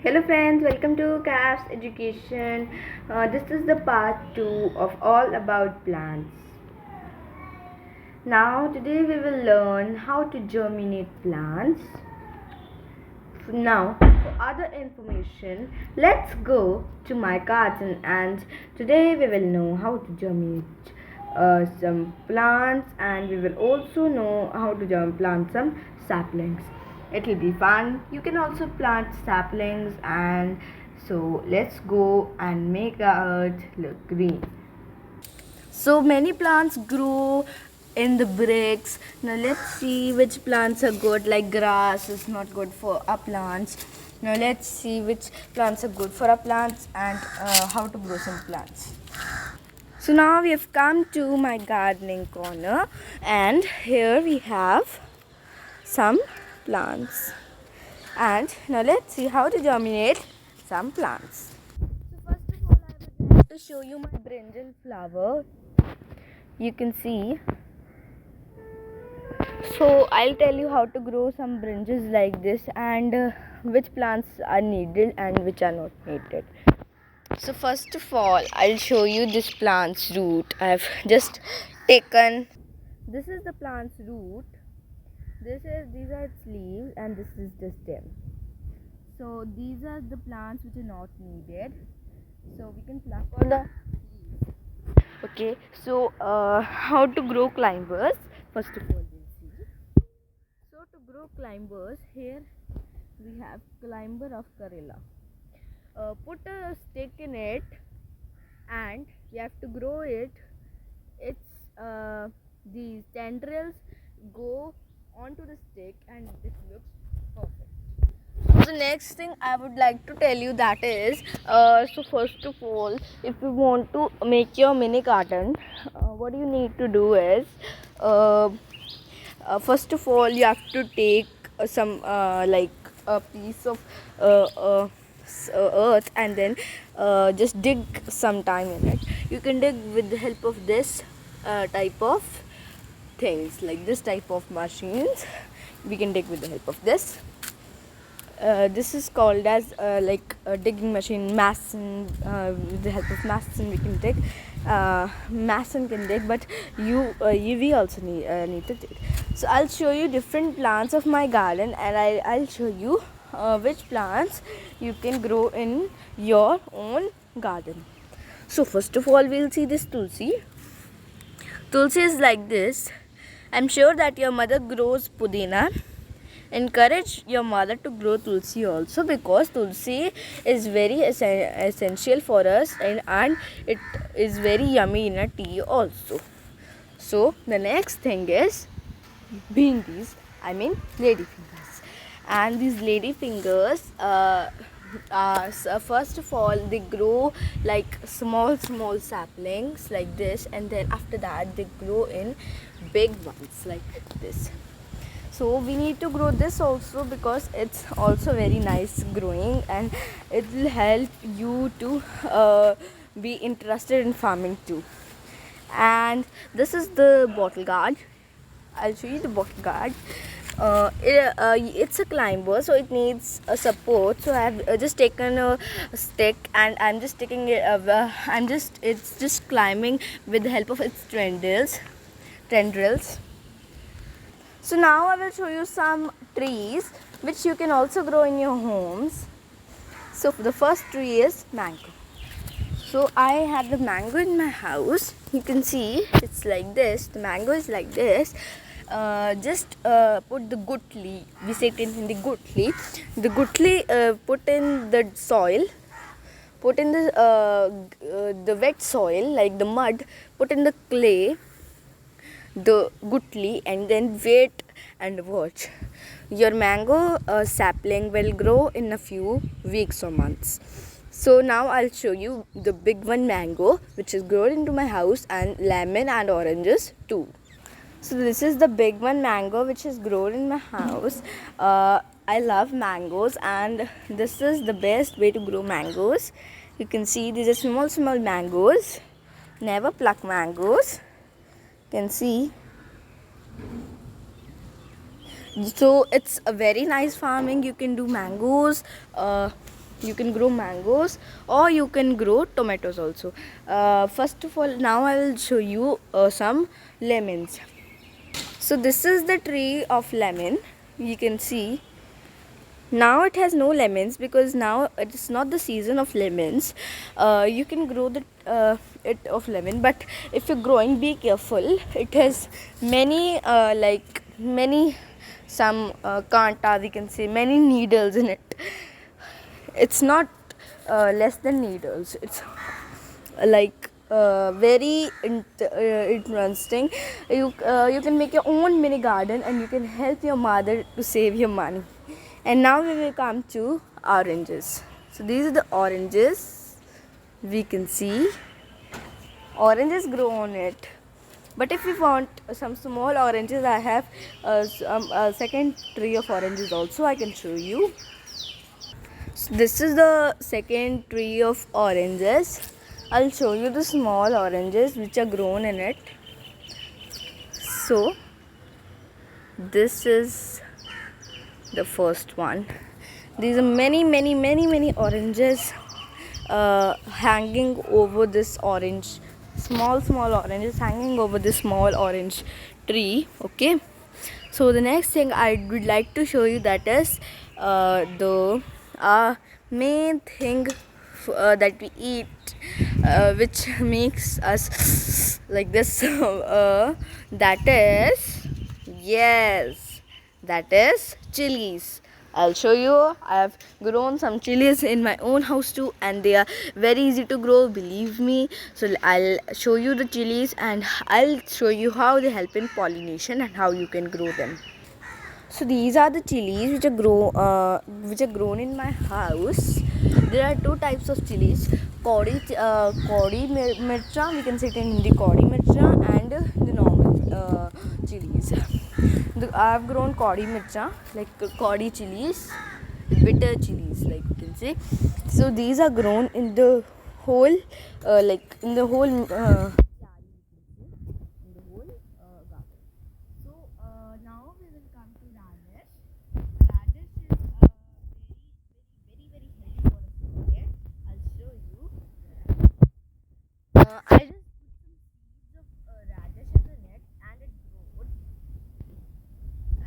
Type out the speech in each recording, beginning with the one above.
Hello friends, welcome to CAFS Education. This is the part 2 of All About Plants. Now today we will learn how to germinate plants. Now for other information, let's go to my garden and today we will know how to germinate some plants and we will also know how to plant some saplings. It will be fun. You can also plant saplings, and so let's go and make our earth look green. So many plants grow in the bricks. Now let's see which plants are good. Like grass is not good for our plants. Now let's see which plants are good for our plants and how to grow some plants. So now we have come to my gardening corner, and here we have some plants. And now let's see how to germinate some plants. So first of all, I would like to show you my brinjal flower. You can see. So I'll tell you how to grow some brinjals like this and which plants are needed and which are not needed. So first of all, I'll show you this plant's root. I've just taken. This is the plant's root. These are its leaves and this is the stem. So these are the plants which are not needed. So we can pluck all the leaves. Okay. So how to grow climbers? First of all, we'll see. So to grow climbers, here we have climber of Kerala. Put a stick in it and you have to grow it. These tendrils go onto the stick and it looks perfect. So next thing I would like to tell you that is, so first of all, if you want to make your mini garden, what you need to do is, first of all you have to take some like a piece of earth and then just dig some time in it. You can dig with the help of this type of things, like this type of machines. We can dig with the help of this. This is called as like a digging machine. Mason, with the help of Mason we can dig. Mason can dig, but we also need to dig. So I'll show you different plants of my garden, and I'll show you which plants you can grow in your own garden. So first of all, we'll see this tulsi. Tulsi is like this. I'm sure that your mother grows pudina. Encourage your mother to grow tulsi also, because tulsi is very essential for us, and it is very yummy in a tea also. So the next thing is bhindis, I mean ladyfingers. And these ladyfingers, first of all they grow like small saplings like this, and then after that they grow in big ones like this. So we need to grow this also because it's also very nice growing, and it will help you to be interested in farming too. And this is the bottle gourd. I'll show you the bottle gourd. It's a climber, so it needs a support. So I've just taken a stick and I'm just taking it. It's just climbing with the help of its tendrils. So now I will show you some trees which you can also grow in your homes. So the first tree is mango. So I have the mango in my house. You can see it's like this. The mango is like this. Just put the gutli. We say it in Hindi, gutli. The gutli put in the soil. Put in the wet soil, like the mud. Put in the clay, the gutli, and then wait and watch. Your mango sapling will grow in a few weeks or months. So now I'll show you the big one mango which is grown into my house, and lemon and oranges too. So this is the big one mango which is grown in my house. I love mangoes, and this is the best way to grow mangoes. You can see these are small mangoes. Never pluck mangoes. You can see. So it's a very nice farming. You can do mangoes, You can grow mangoes or you can grow tomatoes also. First of all, now I will show you some lemons. So this is the tree of lemon. You can see now it has no lemons because now it is not the season of lemons. You can grow it of lemon, but if you're growing, be careful. It has many many some kanta, we can say, many needles in it. It's not less than needles. It's very interesting. You can make your own mini garden and you can help your mother to save your money. And now we will come to oranges. So these are the oranges. We can see oranges grow on it. But if you want some small oranges, I have a second tree of oranges also. I can show you. So this is the second tree of oranges. I'll show you the small oranges which are grown in it. So this is the first one. These are many oranges hanging over this orange, small oranges hanging over this small orange tree. Okay, so the next thing I would like to show you, that is the main thing that we eat, which makes us like this. That is, yes, that is chilies. I'll show you. I have grown some chilies in my own house too, and they are very easy to grow, believe me. So I'll show you the chilies and I'll show you how they help in pollination and how you can grow them. So these are the chilies which are grown in my house. There are two types of chilies: kaudi mircha, we can say it in Hindi, kaudi mircha, and the normal chilies. I have grown kaudi mircha, like kaudi chilies, bitter chilies, like you can say. So these are grown in the whole, garden. So now we will come to radish. Radish is very healthy for us to get. I'll show you. I just put some seeds of radish in the net and it grew.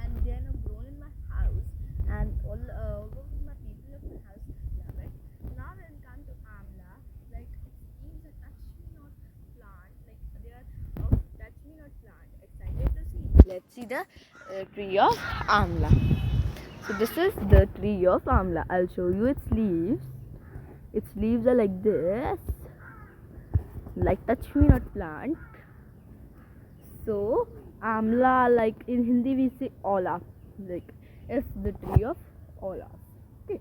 And they are now grown in my house, and all of my people of my house love it. Now when it comes to amla, like leaves are touch me not plant, like they are of touch me not plant. Excited to see. Let's see the tree of amla. So this is the tree of amla. I'll show you its leaves. Its leaves are like this, like touch me not plant. So amla, like in Hindi we say ola, like it's the tree of ola. Okay,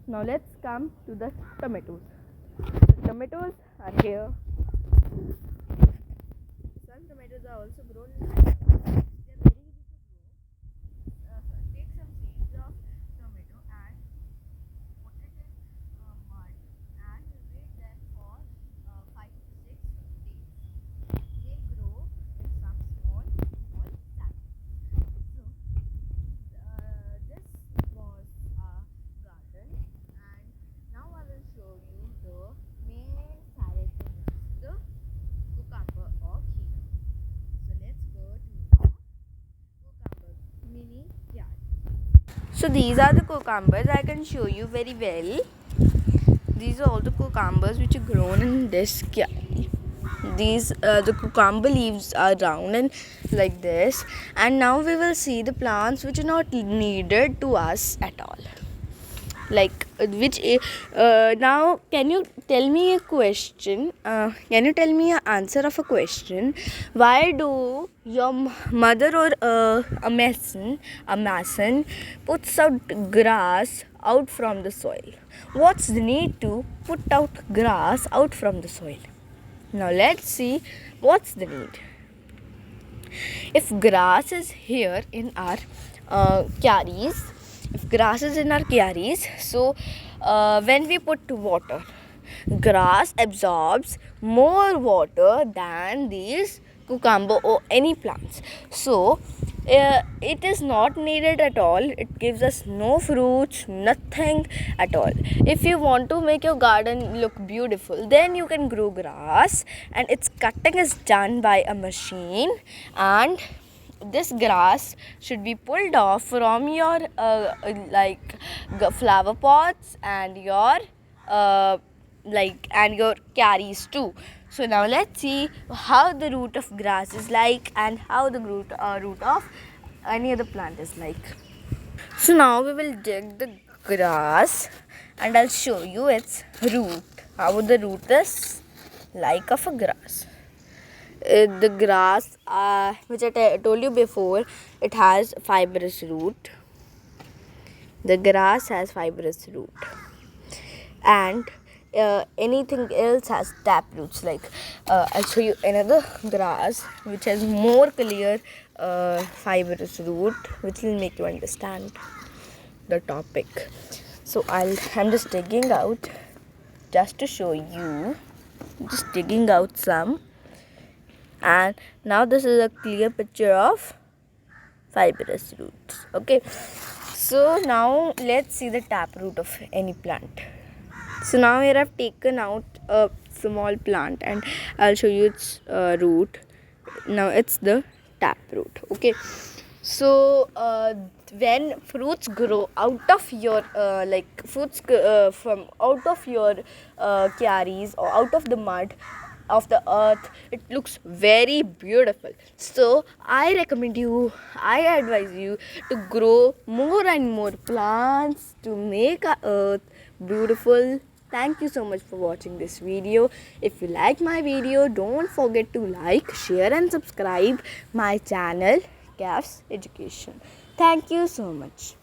now let's come to the tomatoes. The tomatoes are here. Some tomatoes are also grown in my house. They are very easy to grow. Take some seeds of tomato and put it in mud and wait them for 5 to 6 days. They grow in some small saplings. So this was our garden, and now I will show you the main salad thing, which is the cucumber or kheera. So let's go to our cucumber mini yard. So these are the cucumbers. I can show you very well. These are all the cucumbers which are grown in this yard. These the cucumber leaves are round and like this, and now we will see the plants which are not needed to us at all, like now can you tell me a question, can you tell me an answer of a question? Why do your mother or a mason puts out grass out from the soil? What's the need to put out grass out from the soil? Now let's see what's the need. If grass is here in our kyaris, so when we put water, grass absorbs more water than these cucumber or any plants. So It is not needed at all. It gives us no fruits, nothing at all. If you want to make your garden look beautiful, then you can grow grass, and its cutting is done by a machine, and this grass should be pulled off from your flower pots and your and your carries too. So now let's see how the root of grass is like and how the root of any other plant is like. So now we will dig the grass and I'll show you its root, how the root is like of a grass. The grass, which I told you before, it has fibrous root. The grass has fibrous root, and anything else has tap roots. Like I'll show you another grass which has more clear fibrous root, which will make you understand the topic. So I'm just digging out just to show you. Just digging out some. And now this is a clear picture of fibrous roots. Okay, so now let's see the taproot of any plant. So now here I've taken out a small plant and I'll show you its root. Now it's the taproot. Okay, so when fruits grow out of your from out of your carries or out of the mud of the earth, it looks very beautiful. So I advise you to grow more and more plants to make our earth beautiful. Thank you so much for watching this video. If you like my video, don't forget to like, share and subscribe my channel, CAFS Education. Thank you so much.